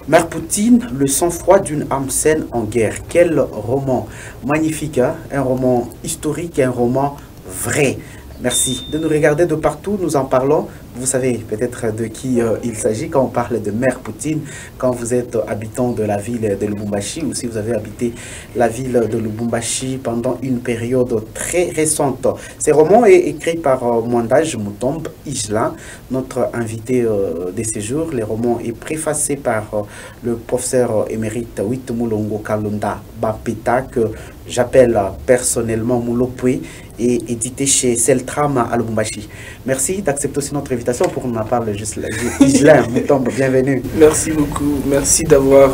Mère Poutine, le sang-froid d'une âme saine en guerre. Quel roman magnifique, hein? Un roman historique, un roman vrai. Merci de nous regarder de partout, nous en parlons. Vous savez peut-être de qui il s'agit quand on parle de Mère Poutine, quand vous êtes habitant de la ville de Lubumbashi ou si vous avez habité la ville de Lubumbashi pendant une période très récente. Ce roman est écrit par Mwandaj Mutombe Isla, notre invité de séjour. Le roman est préfacé par le professeur émérite Witumulongo Kalunda Bapeta, que j'appelle personnellement Moulopui, et édité chez Celtram à Lubumbashi. Merci d'accepter aussi notre invitation pour ma part, juste Islin Mutombe, bienvenue. Merci beaucoup, merci d'avoir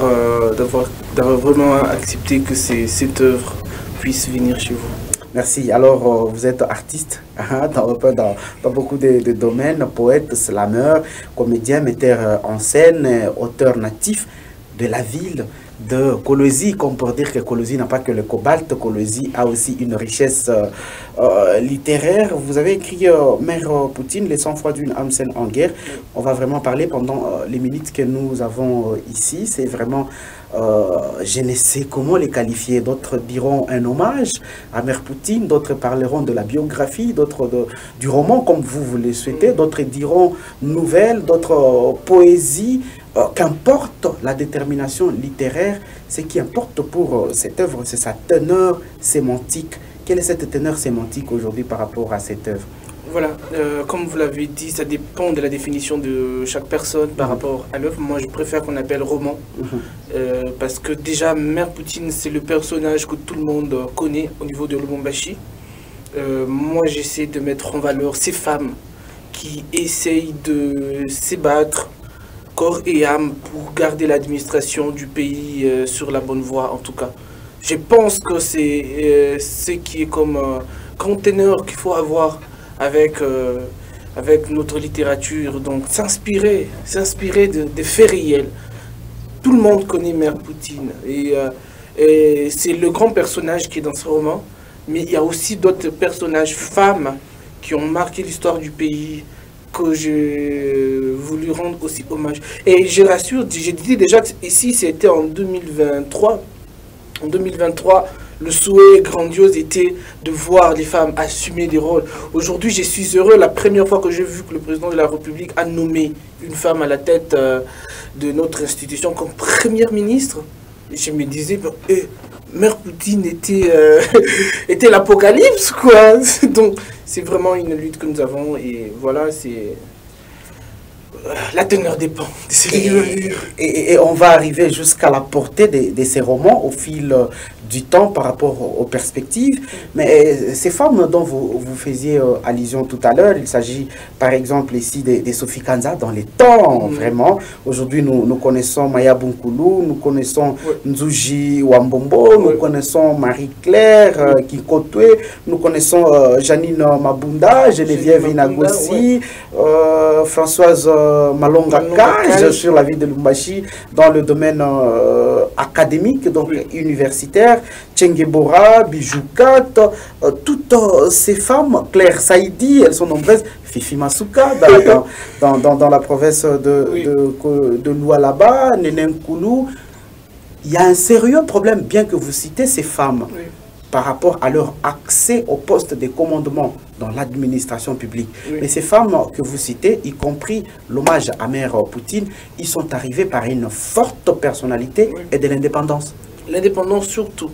vraiment accepté que cette œuvre puisse venir chez vous. Merci. Alors, vous êtes artiste dans beaucoup de domaines, poète, slameur, comédien, metteur en scène, auteur natif de la ville de Kolwezi, comme pour dire que Kolwezi n'a pas que le cobalt, Kolwezi a aussi une richesse littéraire. Vous avez écrit Mère Poutine, les sang-froid d'une âme saine en guerre. On va vraiment parler pendant les minutes que nous avons ici. C'est vraiment, je ne sais comment les qualifier. D'autres diront un hommage à Mère Poutine, d'autres parleront de la biographie, d'autres du roman comme vous le souhaitez, d'autres diront nouvelle, d'autres poésie. Qu'importe la détermination littéraire, ce qui importe pour cette œuvre, c'est sa teneur sémantique. Quelle est cette teneur sémantique aujourd'hui par rapport à cette œuvre? Voilà, comme vous l'avez dit, ça dépend de la définition de chaque personne par rapport à l'œuvre. Moi, je préfère qu'on appelle roman, parce que déjà, Mère Poutine, c'est le personnage que tout le monde connaît au niveau de Lubumbashi. Moi, j'essaie de mettre en valeur ces femmes qui essayent de s'ébattre corps et âme pour garder l'administration du pays sur la bonne voie, en tout cas. Je pense que c'est ce qui est comme conteneur qu'il faut avoir avec notre littérature. Donc s'inspirer de faits réels. Tout le monde connaît Mère Poutine et c'est le grand personnage qui est dans ce roman. Mais il y a aussi d'autres personnages femmes qui ont marqué l'histoire du pays, que j'ai voulu rendre aussi hommage. Et je rassure, j'ai dit déjà que ici c'était en 2023. En 2023, le souhait grandiose était de voir les femmes assumer des rôles. Aujourd'hui, je suis heureux, la première fois que j'ai vu que le président de la République a nommé une femme à la tête de notre institution comme première ministre. Je me disais, Mère Poutine était l'apocalypse, quoi. Donc, c'est vraiment une lutte que nous avons. Et voilà, c'est... La teneur dépend de ce livre. Et on va arriver jusqu'à la portée de ces romans au fil du temps par rapport aux perspectives. Mais ces femmes dont vous faisiez allusion tout à l'heure, il s'agit par exemple ici de Sophie Kanza dans les temps, vraiment. Aujourd'hui, nous connaissons Maya Bunkoulou, nous connaissons Nzuji Wambombo, nous connaissons Marie-Claire Kikotwe, nous connaissons Janine Mabunda, Geneviève Inagossi, Françoise Malonga Kaj sur la ville de Lubumbashi dans le domaine académique, donc universitaire, Tchengebora, Bijoukat, toutes ces femmes, Claire Saïdi, elles sont nombreuses, Fifi Masuka dans la province de Lualaba, Nenen Koulou. Il y a un sérieux problème, bien que vous citez ces femmes, par rapport à leur accès au poste de commandement dans l'administration publique. Mais ces femmes que vous citez, y compris l'hommage à Mère Poutine, ils sont arrivés par une forte personnalité et de l'indépendance. L'indépendance surtout.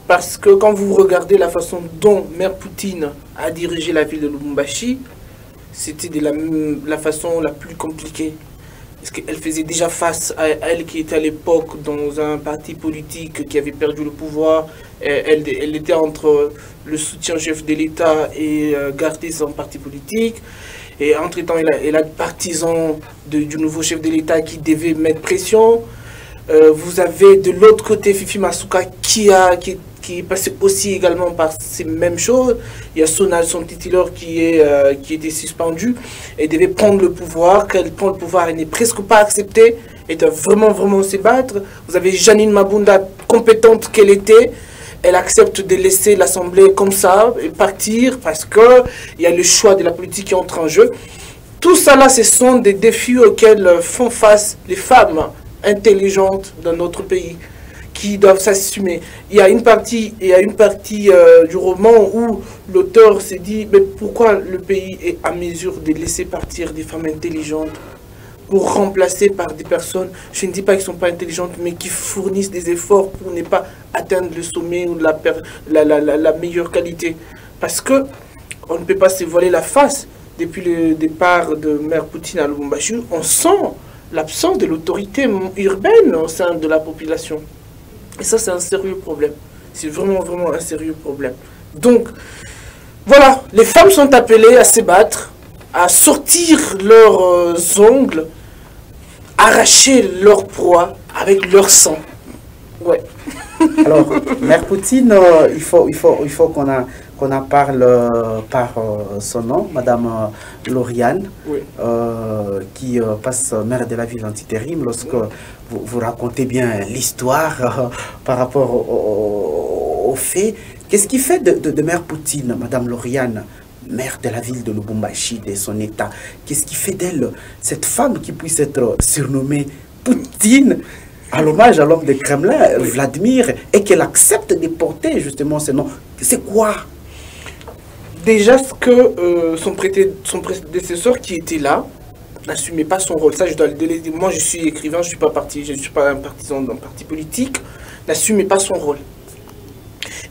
Parce que quand vous regardez la façon dont Mère Poutine a dirigé la ville de Lubumbashi, c'était de la façon la plus compliquée. Parce qu'elle faisait déjà face à elle qui était à l'époque dans un parti politique qui avait perdu le pouvoir. Elle était entre le soutien-chef de l'État et garder son parti politique. Et entre-temps, elle a des partisans du nouveau chef de l'État qui devait mettre pression. Vous avez de l'autre côté Fifi Masuka qui est passé aussi également par ces mêmes choses. Il y a son titulaire qui était suspendu et devait prendre le pouvoir. Quand elle prend le pouvoir, elle n'est presque pas acceptée et doit vraiment se battre. Vous avez Janine Mabunda, compétente qu'elle était. Elle accepte de laisser l'Assemblée comme ça et partir parce qu'il y a le choix de la politique qui entre en jeu. Tout ça là, ce sont des défis auxquels font face les femmes intelligentes dans notre pays qui doivent s'assumer. Il y a une partie du roman où l'auteur s'est dit, mais pourquoi le pays est à mesure de laisser partir des femmes intelligentes pour remplacer par des personnes, je ne dis pas qu'elles ne sont pas intelligentes, mais qui fournissent des efforts pour ne pas atteindre le sommet ou la meilleure qualité. Parce que on ne peut pas se voiler la face. Depuis le départ de Mère Poutine à Lubumbashi, on sent l'absence de l'autorité urbaine au sein de la population. Et ça, c'est un sérieux problème. C'est vraiment, vraiment un sérieux problème. Donc, voilà, les femmes sont appelées à se battre, à sortir leurs ongles, arracher leur proie avec leur sang. Ouais. Alors, Mère Poutine, il faut qu'on en parle par son nom, Madame Lauriane, Oui. qui passe maire de la ville anti-intérim. Lorsque vous racontez bien l'histoire par rapport aux faits, qu'est-ce qui fait de Mère Poutine, Madame Lauriane, maire de la ville de Lubumbashi, de son état, qu'est-ce qui fait d'elle cette femme qui puisse être surnommée Poutine, à l'hommage à l'homme de Kremlin, Vladimir, et qu'elle accepte de porter justement ce nom? C'est quoi? Déjà, ce que son prédécesseur qui était là n'assumait pas son rôle. Ça, je dois le dire. Moi, je suis écrivain, je ne suis pas un partisan d'un parti politique, n'assumait pas son rôle.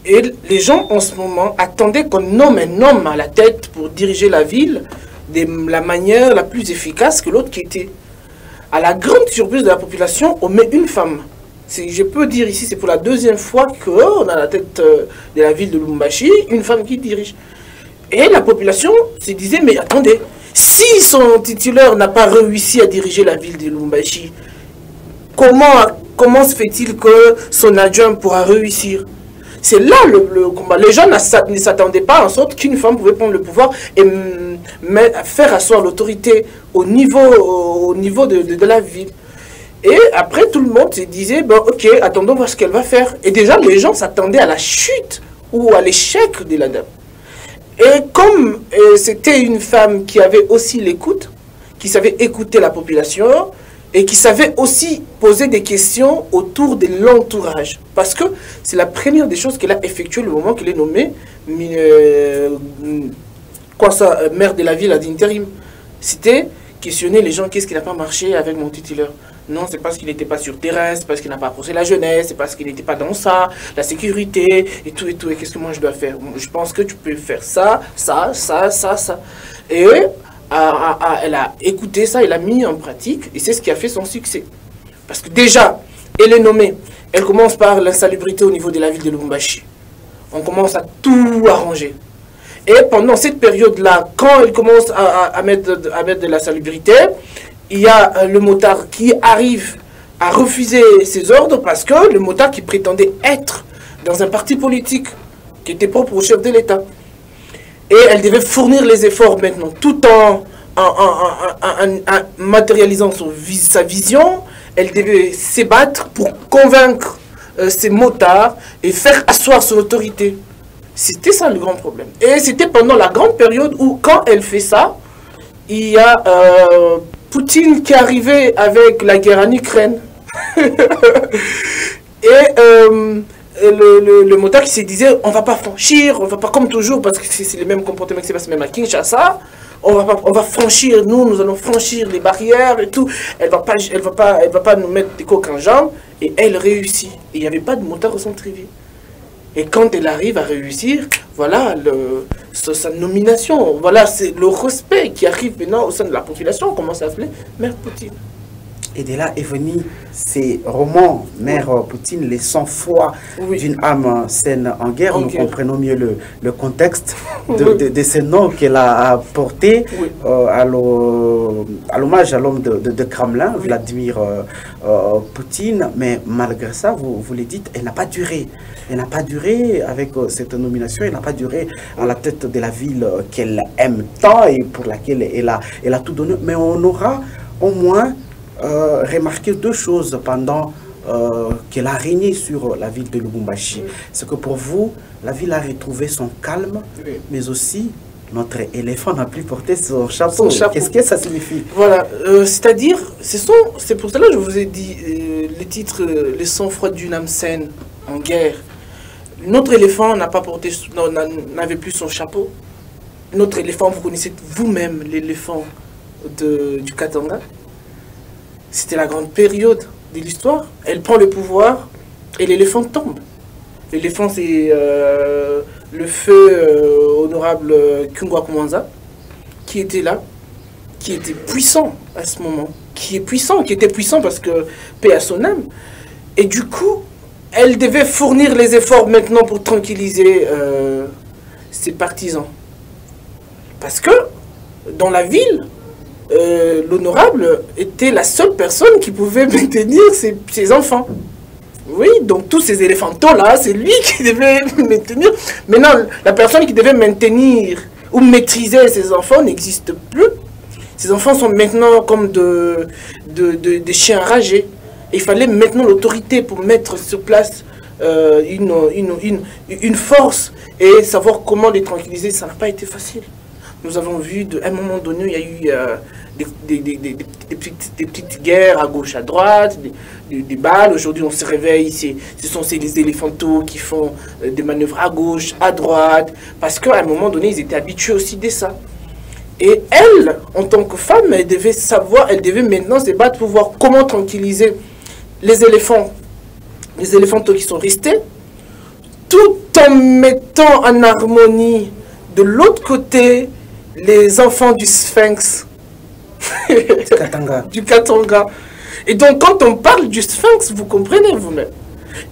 Et les gens, en ce moment, attendaient qu'on nomme un homme à la tête pour diriger la ville de la manière la plus efficace que l'autre qui était. À la grande surprise de la population, on met une femme. Je peux dire ici, c'est pour la deuxième fois qu'on a à la tête de la ville de Lubumbashi une femme qui dirige. Et la population se disait, mais attendez, si son titulaire n'a pas réussi à diriger la ville de Lubumbashi, comment se fait-il que son adjoint pourra réussir? C'est là le combat. Les gens ne s'attendaient pas en sorte qu'une femme pouvait prendre le pouvoir et faire asseoir l'autorité au niveau de la ville. Et après, tout le monde se disait, bon, ok, attendons voir ce qu'elle va faire. Et déjà, les gens s'attendaient à la chute ou à l'échec de la dame. Et comme c'était une femme qui avait aussi l'écoute, qui savait écouter la population, et qui savait aussi poser des questions autour de l'entourage. Parce que c'est la première des choses qu'elle a effectuées le moment qu'elle est nommée maire de la ville d'intérim. C'était questionner les gens, qu'est-ce qui n'a pas marché avec mon titulaire? Non, c'est parce qu'il n'était pas sur terrain, c'est parce qu'il n'a pas approché la jeunesse, c'est parce qu'il n'était pas dans ça, la sécurité, et tout, et tout. Et qu'est-ce que moi je dois faire? Je pense que tu peux faire ça, ça, ça, ça, ça. Et elle a écouté ça, elle a mis en pratique, et c'est ce qui a fait son succès. Parce que déjà, elle est nommée, elle commence par l'insalubrité au niveau de la ville de Lubumbashi. On commence à tout arranger. Et pendant cette période-là, quand elle commence à mettre de la salubrité, il y a le motard qui arrive à refuser ses ordres parce que le motard qui prétendait être dans un parti politique qui était propre au chef de l'État. Et elle devait fournir les efforts maintenant, tout en matérialisant sa vision. Elle devait se battre pour convaincre ces motards et faire asseoir son autorité. C'était ça le grand problème. Et c'était pendant la grande période où, quand elle fait ça, il y a Poutine qui arrivait avec la guerre en Ukraine. Et le motard qui se disait, on ne va pas franchir, on ne va pas comme toujours, parce que c'est le même comportement qui se passe même à Kinshasa, on va franchir, nous allons franchir les barrières et tout. Elle va pas nous mettre des coques en jambes, et elle réussit. Et il n'y avait pas de motard au centre-ville. Et quand elle arrive à réussir, voilà sa nomination, voilà c'est le respect qui arrive maintenant au sein de la population, on commence à appeler Mère Poutine. Et de là est venu ces romans, Mère Poutine, les 100 fois d'une âme saine en guerre. Nous comprenons mieux le contexte de ces noms qu'elle a portés à l'hommage à l'homme de Kremlin, Vladimir Poutine. Mais malgré ça, vous le dites, elle n'a pas duré. Elle n'a pas duré avec cette nomination, elle n'a pas duré à la tête de la ville qu'elle aime tant et pour laquelle elle a tout donné. Mais on aura au moins remarqué deux choses pendant qu'elle a régné sur la ville de Lubumbashi. C'est que pour vous, la ville a retrouvé son calme, mais aussi notre éléphant n'a plus porté son chapeau. Qu'est-ce que ça signifie? Voilà, c'est-à-dire, c'est pour cela que je vous ai dit, le titre « Le sang-froid d'une âme saine en guerre ». Notre éléphant n'avait plus son chapeau. Notre éléphant, vous connaissez vous-même l'éléphant du Katanga. C'était la grande période de l'histoire. Elle prend le pouvoir et l'éléphant tombe. L'éléphant, c'est le feu honorable Kungwa Kumanza, qui était là, qui était puissant à ce moment, qui était puissant parce que paix à son âme. Et du coup, elle devait fournir les efforts maintenant pour tranquilliser ses partisans. Parce que dans la ville, l'honorable était la seule personne qui pouvait maintenir ses enfants. Oui, donc tous ces éléphantaux-là, c'est lui qui devait maintenir. Maintenant, la personne qui devait maintenir ou maîtriser ses enfants n'existe plus. Ces enfants sont maintenant comme des chiens enragés. Il fallait maintenant l'autorité pour mettre sur place une force et savoir comment les tranquilliser. Ça n'a pas été facile. Nous avons vu, à un moment donné, il y a eu des petites guerres à gauche, à droite, des balles. Aujourd'hui, on se réveille, ce sont les éléphantaux qui font des manœuvres à gauche, à droite, parce qu'à un moment donné, ils étaient habitués aussi de ça. Et elle, en tant que femme, elle devait maintenant se battre pour voir comment tranquilliser les éléphantaux qui sont restés, tout en mettant en harmonie de l'autre côté les enfants du Sphinx. Du Katanga. Et donc, quand on parle du Sphinx, vous comprenez vous-même.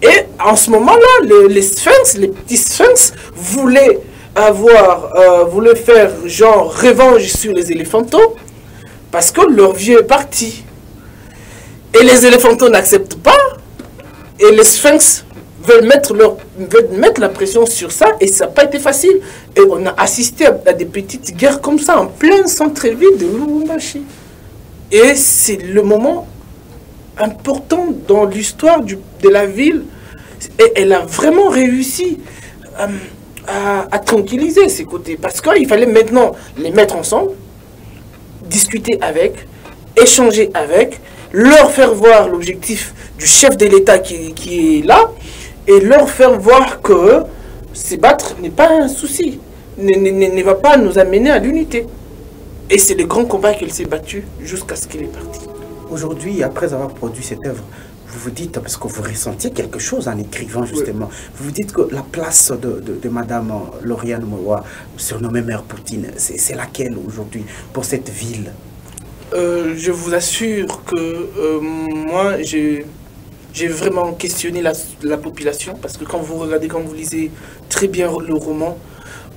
Et en ce moment-là, les petits Sphinx voulaient faire genre revanche sur les éléphantaux parce que leur vieux est parti. Et les éléphantaux n'acceptent pas. Et les Sphinx veulent mettre la pression sur ça et ça n'a pas été facile. Et on a assisté à des petites guerres comme ça en plein centre-ville de Lubumbashi. Et c'est le moment important dans l'histoire de la ville. Et elle a vraiment réussi à tranquilliser ces côtés. Parce qu'il fallait maintenant les mettre ensemble, discuter avec, échanger avec, leur faire voir l'objectif du chef de l'État qui est là, et leur faire voir que se battre n'est pas un souci, ne va pas nous amener à l'unité. Et c'est le grand combat qu'elle s'est battue jusqu'à ce qu'elle est partie. Aujourd'hui, après avoir produit cette œuvre, vous vous dites, parce que vous ressentiez quelque chose en écrivant justement, oui. Vous vous dites que la place de Madame Lauriane Mouroua, surnommée Mère Poutine, c'est laquelle aujourd'hui pour cette ville? Je vous assure que moi, j'ai vraiment questionné la population, parce que quand vous regardez, quand vous lisez très bien le roman,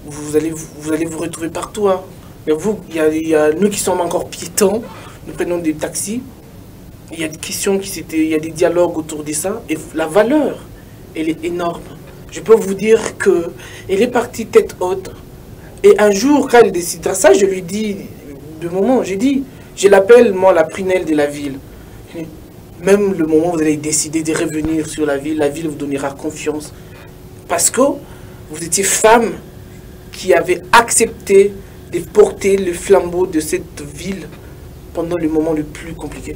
vous allez vous retrouver partout. Hein. Mais vous, il y a nous qui sommes encore piétons, nous prenons des taxis, il y a des questions il y a des dialogues autour de ça, et la valeur, elle est énorme. Je peux vous dire qu'elle est partie tête haute, et un jour, quand elle décidera ça, je lui dis, je l'appelle, moi, la prunelle de la ville. Même le moment où vous allez décider de revenir sur la ville vous donnera confiance. Parce que vous étiez femme qui avait accepté de porter le flambeau de cette ville pendant le moment le plus compliqué.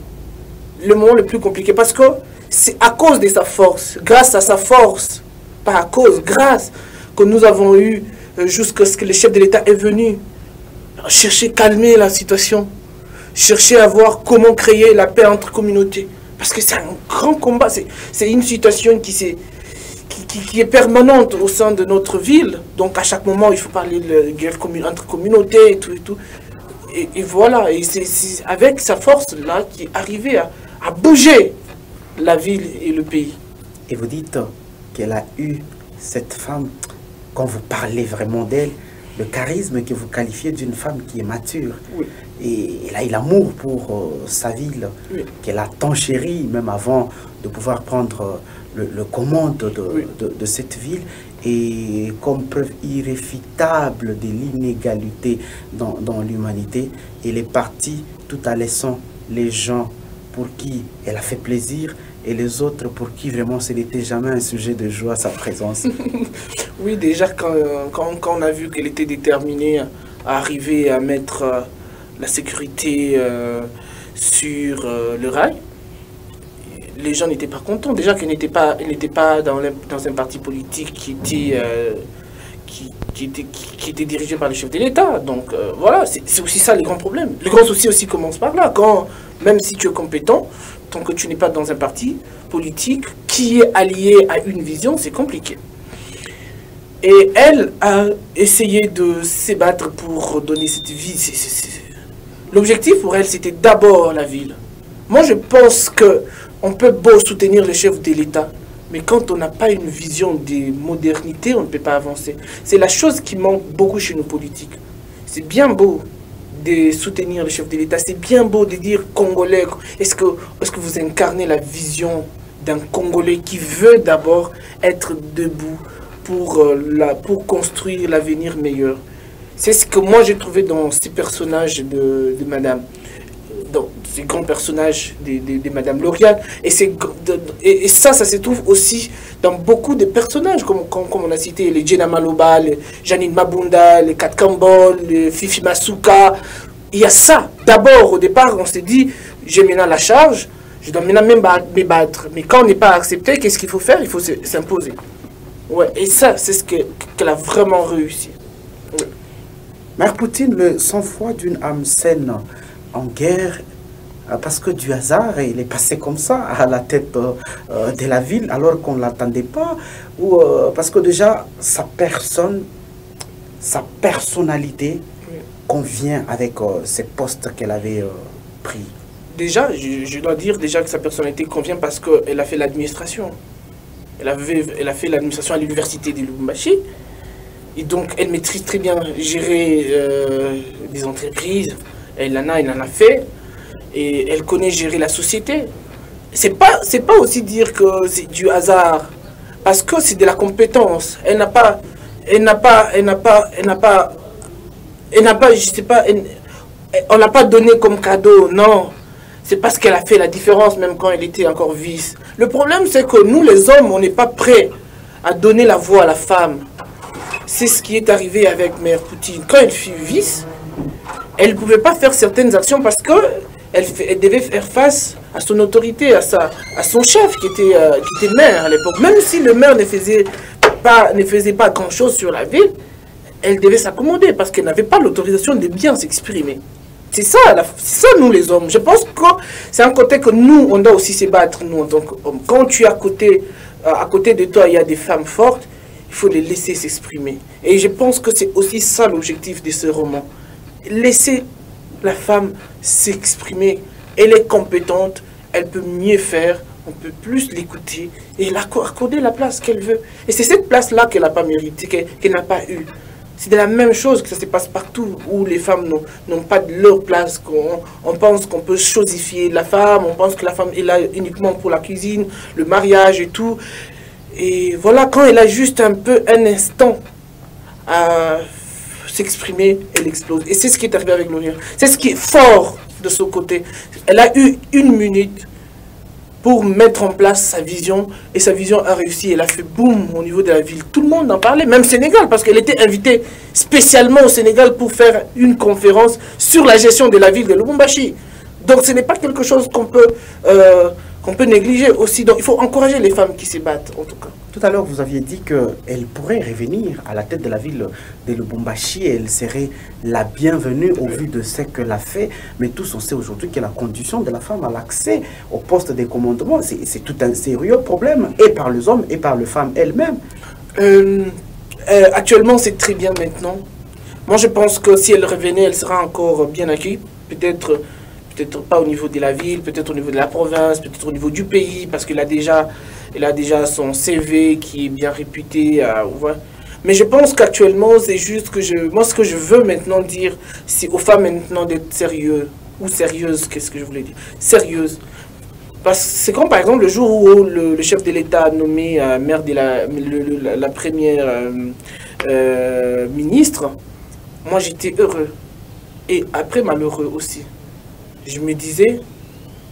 Le moment le plus compliqué, parce que c'est à cause de sa force, grâce à sa force, pas à cause, grâce, que nous avons eu, jusqu'à ce que le chef de l'État est venu, chercher à calmer la situation, chercher à voir comment créer la paix entre communautés. Parce que c'est un grand combat, c'est une situation qui est permanente au sein de notre ville. Donc à chaque moment, il faut parler de guerre entre communautés et tout et tout. Et voilà, et c'est avec sa force-là qui est arrivé à bouger la ville et le pays. Et vous dites qu'elle a eu, cette femme, quand vous parlez vraiment d'elle, le charisme que vous qualifiez d'une femme qui est mature. Oui. Et elle a eu l'amour pour sa ville, oui, qu'elle a tant chérie, même avant de pouvoir prendre le commande de cette ville. Et comme preuve irréfutable de l'inégalité dans l'humanité, elle est partie tout en laissant les gens pour qui elle a fait plaisir et les autres pour qui vraiment ce n'était jamais un sujet de joie sa présence. Oui, déjà quand on a vu qu'elle était déterminée à arriver à mettre la sécurité sur le rail, les gens n'étaient pas contents. Déjà qu'ils n'étaient pas dans un parti politique qui était dirigé par le chef de l'État. Donc voilà, c'est aussi ça les grands problèmes. Le grand souci aussi commence par là. Même si tu es compétent, tant que tu n'es pas dans un parti politique qui est allié à une vision, c'est compliqué. Et elle a essayé de se battre pour donner cette vie. L'objectif pour elle, c'était d'abord la ville. Moi, je pense qu'on peut beau soutenir le chef de l'État, mais quand on n'a pas une vision de modernité, on ne peut pas avancer. C'est la chose qui manque beaucoup chez nos politiques. C'est bien beau de soutenir le chef de l'État, c'est bien beau de dire Congolais. Est-ce que vous incarnez la vision d'un Congolais qui veut d'abord être debout pour construire l'avenir meilleur? C'est ce que moi j'ai trouvé dans ces personnages de Madame, dans ces grands personnages de Madame Lauriane. Et ça se trouve aussi dans beaucoup de personnages, comme on a cité, les Jenna Maloba, les Janine Mabunda, les Kat Kambol, les Fifi Masuka. Il y a ça. D'abord, au départ, on s'est dit, j'ai maintenant la charge, je dois maintenant même me battre. Mais quand on n'est pas accepté, qu'est-ce qu'il faut faire? Il faut s'imposer. Ouais, et ça, c'est ce qu'elle a vraiment réussi. Ouais. Mère Poutine, le sang-froid d'une âme saine en guerre, parce que du hasard, il est passé comme ça à la tête de la ville alors qu'on ne l'attendait pas, ou parce que déjà sa personnalité convient avec ces postes qu'elle avait pris. Déjà, je dois dire déjà que sa personnalité convient parce qu'elle a fait l'administration. Elle a fait l'administration à l'université de Lubumbashi. Et donc, elle maîtrise très bien gérer des entreprises. Elle en a fait. Et elle connaît gérer la société. C'est pas aussi dire que c'est du hasard. Parce que c'est de la compétence. Elle n'a pas, je sais pas, on l'a pas donné comme cadeau, non. C'est parce qu'elle a fait la différence même quand elle était encore vice. Le problème, c'est que nous, les hommes, on n'est pas prêts à donner la voix à la femme. C'est ce qui est arrivé avec Mère Poutine. Quand elle fut vice, elle ne pouvait pas faire certaines actions parce qu'elle devait faire face à son autorité, à son chef qui était maire à l'époque. Même si le maire ne faisait pas grand-chose sur la ville, elle devait s'accommoder parce qu'elle n'avait pas l'autorisation de bien s'exprimer. C'est ça, nous les hommes. Je pense que c'est un côté que nous, on doit aussi se battre, nous, en tant qu'hommes. Quand tu es à côté de toi, il y a des femmes fortes, il faut les laisser s'exprimer. Et je pense que c'est aussi ça l'objectif de ce roman. Laisser la femme s'exprimer. Elle est compétente, elle peut mieux faire, on peut plus l'écouter et accorder la place qu'elle veut. Et c'est cette place-là qu'elle n'a pas méritée, qu'elle n'a pas eue. C'est de la même chose que ça se passe partout où les femmes n'ont pas de leur place. On pense qu'on peut chosifier la femme, on pense que la femme est là uniquement pour la cuisine, le mariage et tout. Et voilà, quand elle a juste un instant à s'exprimer, elle explose. Et c'est ce qui est arrivé avec Lauriane. C'est ce qui est fort de ce côté. Elle a eu 1 minute pour mettre en place sa vision, et sa vision a réussi. Elle a fait boum au niveau de la ville. Tout le monde en parlait, même Sénégal, parce qu'elle était invitée spécialement au Sénégal pour faire une conférence sur la gestion de la ville de Lubumbashi. Donc ce n'est pas quelque chose qu'on peut négliger aussi. Donc il faut encourager les femmes qui se battent, en tout cas. Tout à l'heure, vous aviez dit qu'elle pourrait revenir à la tête de la ville de Lubumbashi et elle serait la bienvenue au vu de ce qu'elle a fait. Mais tous on sait aujourd'hui que la condition de la femme à l'accès au poste de commandement, c'est tout un sérieux problème, et par les hommes et par les femmes elles-mêmes. Actuellement, c'est très bien maintenant. Moi, je pense que si elle revenait, elle sera encore bien accueillie. Peut-être pas au niveau de la ville, peut-être au niveau de la province, peut-être au niveau du pays, parce qu'elle a déjà son CV qui est bien réputé. Ouais. Mais je pense qu'actuellement, c'est juste que moi, ce que je veux maintenant dire, c'est aux femmes maintenant d'être sérieux ou sérieuses. Qu'est-ce que je voulais dire? Sérieuses. Parce que c'est comme par exemple le jour où le chef de l'État a nommé maire de la première ministre, moi j'étais heureux. Et après malheureux aussi. Je me disais,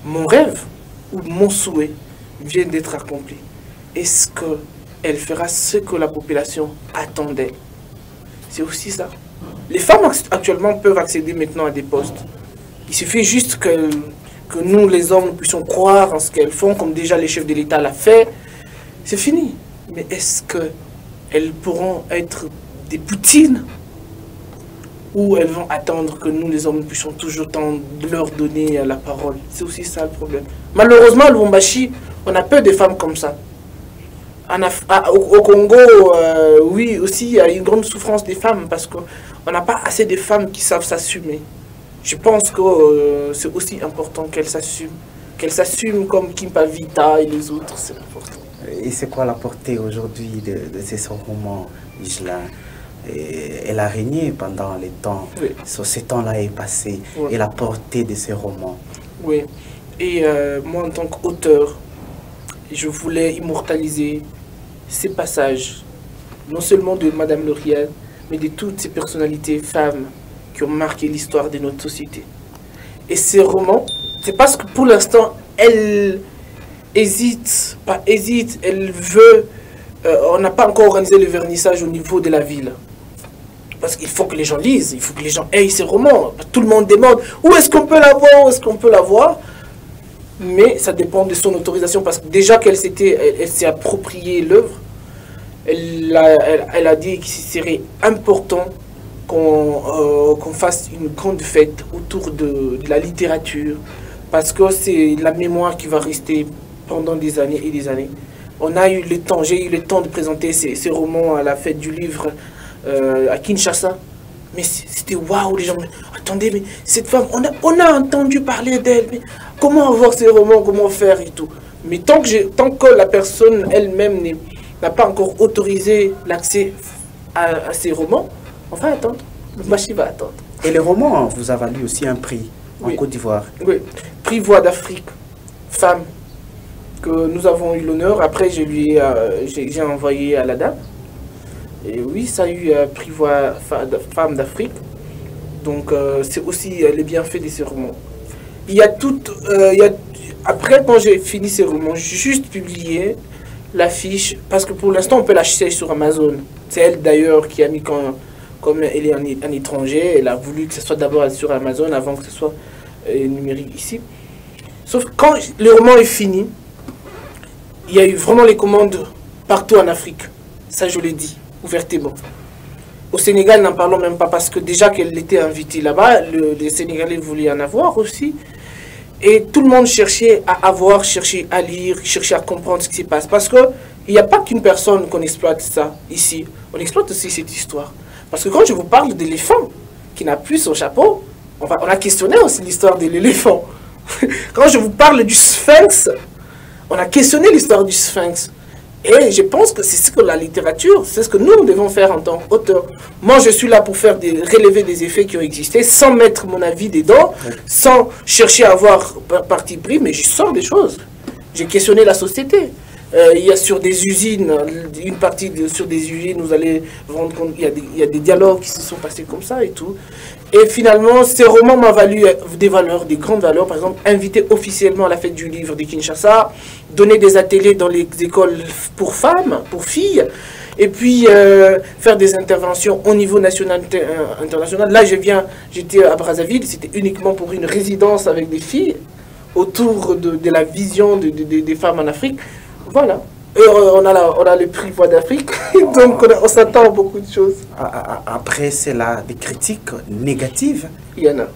mon rêve ou mon souhait vient d'être accompli. Est-ce qu'elle fera ce que la population attendait? C'est aussi ça. Les femmes actuellement peuvent accéder maintenant à des postes. Il suffit juste que nous, les hommes, nous puissions croire en ce qu'elles font, comme déjà les chefs de l'État l'ont fait. C'est fini. Mais est-ce qu'elles pourront être des Poutines? Ou elles vont attendre que nous, les hommes, nous puissions toujours leur donner la parole? C'est aussi ça le problème. Malheureusement, à Lubumbashi, on a peu de femmes comme ça. Au Congo, oui, aussi, il y a une grande souffrance des femmes parce qu'on n'a pas assez de femmes qui savent s'assumer. Je pense que c'est aussi important qu'elles s'assument comme Kimpa Vita et les autres, c'est important. Et c'est quoi la portée aujourd'hui de ces romans, Igelin? Elle a régné pendant les temps, oui. Ce temps-là est passé, oui. Et la portée de ces romans. Oui, et moi en tant qu'auteur, je voulais immortaliser ces passages, non seulement de Madame Lauriane, mais de toutes ces personnalités femmes qui ont marqué l'histoire de notre société. Et ces romans, c'est parce que pour l'instant, elle hésite, elle veut... on n'a pas encore organisé le vernissage au niveau de la ville. Parce qu'il faut que les gens lisent, il faut que les gens aient ces romans. Tout le monde demande où est-ce qu'on peut l'avoir, où est-ce qu'on peut l'avoir. Mais ça dépend de son autorisation, parce que déjà qu'elle s'est appropriée l'œuvre, elle a dit qu'il serait important qu'on fasse une grande fête autour de la littérature, parce que c'est la mémoire qui va rester pendant des années et des années. J'ai eu le temps de présenter ces romans à la fête du livre à Kinshasa. Mais c'était waouh, les gens, attendez, mais cette femme, on a entendu parler d'elle, mais comment avoir ces romans, comment faire et tout. Mais tant que la personne elle-même n'a pas encore autorisé l'accès à ces romans, on va attendre, le marché va attendre. Et les romans vous a valu aussi un prix en Côte d'Ivoire. Oui, prix Voix d'Afrique, femme, que nous avons eu l'honneur. Après, j'ai envoyé à la dame. Et oui, ça a eu prix Voix Femme d'Afrique. Donc, c'est aussi les bienfaits de ces romans. Il y a tout... après, quand j'ai fini ces romans, j'ai juste publié l'affiche. Parce que pour l'instant, on peut l'acheter sur Amazon. C'est elle, d'ailleurs, qui a mis comme elle est un étranger, elle a voulu que ce soit d'abord sur Amazon avant que ce soit numérique ici. Sauf que quand le roman est fini, il y a eu vraiment les commandes partout en Afrique. Ça, je l'ai dit ouvertement. Au Sénégal, n'en parlons même pas parce que déjà qu'elle était invitée là-bas, les Sénégalais voulaient en avoir aussi. Et tout le monde cherchait à avoir, cherchait à lire, cherchait à comprendre ce qui se passe. Parce qu'il n'y a pas qu'une personne qu'on exploite ça ici. On exploite aussi cette histoire. Parce que quand je vous parle de l'éléphant qui n'a plus son chapeau, on a questionné aussi l'histoire de l'éléphant. Quand je vous parle du sphinx, on a questionné l'histoire du sphinx. Et je pense que c'est ce que la littérature, c'est ce que nous devons faire en tant qu'auteurs. Moi, je suis là pour relever des effets qui ont existé, sans mettre mon avis dedans, sans chercher à avoir parti pris, mais je sors des choses. J'ai questionné la société. Il y a sur des usines, sur des usines, vous allez vous rendre compte, il y a des dialogues qui se sont passés comme ça et tout. Et finalement, ces romans m'ont valu des valeurs, des grandes valeurs. Par exemple, inviter officiellement à la fête du livre de Kinshasa, donner des ateliers dans les écoles pour femmes, pour filles, et puis faire des interventions au niveau national, international. Là, j'étais à Brazzaville, c'était uniquement pour une résidence avec des filles, autour de la vision des femmes en Afrique. Voilà. Et on a le prix Voix d'Afrique, donc on s'attend à beaucoup de choses. Après, c'est là des critiques négatives. Il y en a.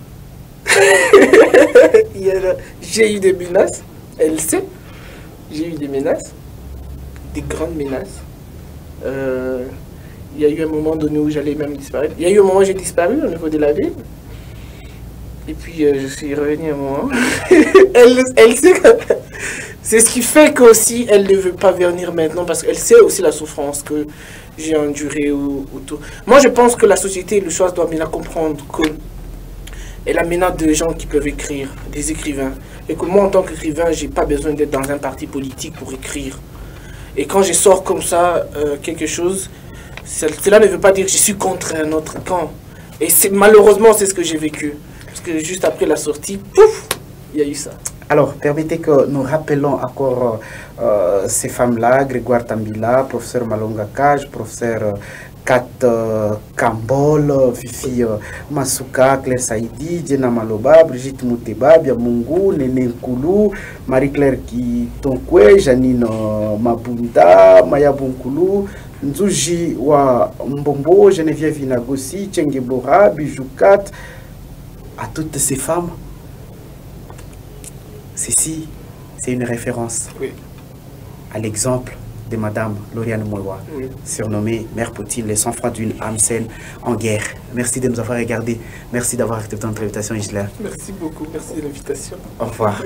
J'ai eu des menaces, elle sait. J'ai eu des menaces, des grandes menaces. Il y a eu un moment donné où j'allais même disparaître. Il y a eu un moment où j'ai disparu au niveau de la ville. Et puis je suis revenu un moment. Elle sait que... C'est ce qui fait qu'aussi elle ne veut pas venir maintenant parce qu'elle sait aussi la souffrance que j'ai endurée autour. Moi, je pense que la société, le choix doit bien comprendre qu'elle a maintenant des gens qui peuvent écrire, des écrivains. Et que moi, en tant qu'écrivain, je n'ai pas besoin d'être dans un parti politique pour écrire. Et quand je sors comme ça, quelque chose, cela ne veut pas dire que je suis contre un autre camp. Et malheureusement, c'est ce que j'ai vécu. Parce que juste après la sortie, pouf, il y a eu ça. Alors, permettez que nous rappelons encore ces femmes-là, Grégoire Tambila, professeur Malonga Kaj, professeur Kat Kambol, Fifi Masuka, Claire Saïdi, Diana Maloba, Brigitte Mouteba, Biamungu, Nene Nkoulou, Marie-Claire Kitonkwe, Janine Mabunda, Maya Bunkoulou, Nzuji wa Mbombo, Geneviève Inagosi, Tchengebora, Bijoukat, à toutes ces femmes, ceci, c'est une référence à l'exemple de Madame Lauriane Mouewa, surnommée Mère Poutine, les sang-froid d'une âme saine en guerre. Merci de nous avoir regardés. Merci d'avoir accepté notre invitation, Isla. Merci beaucoup. Merci de l'invitation. Au revoir.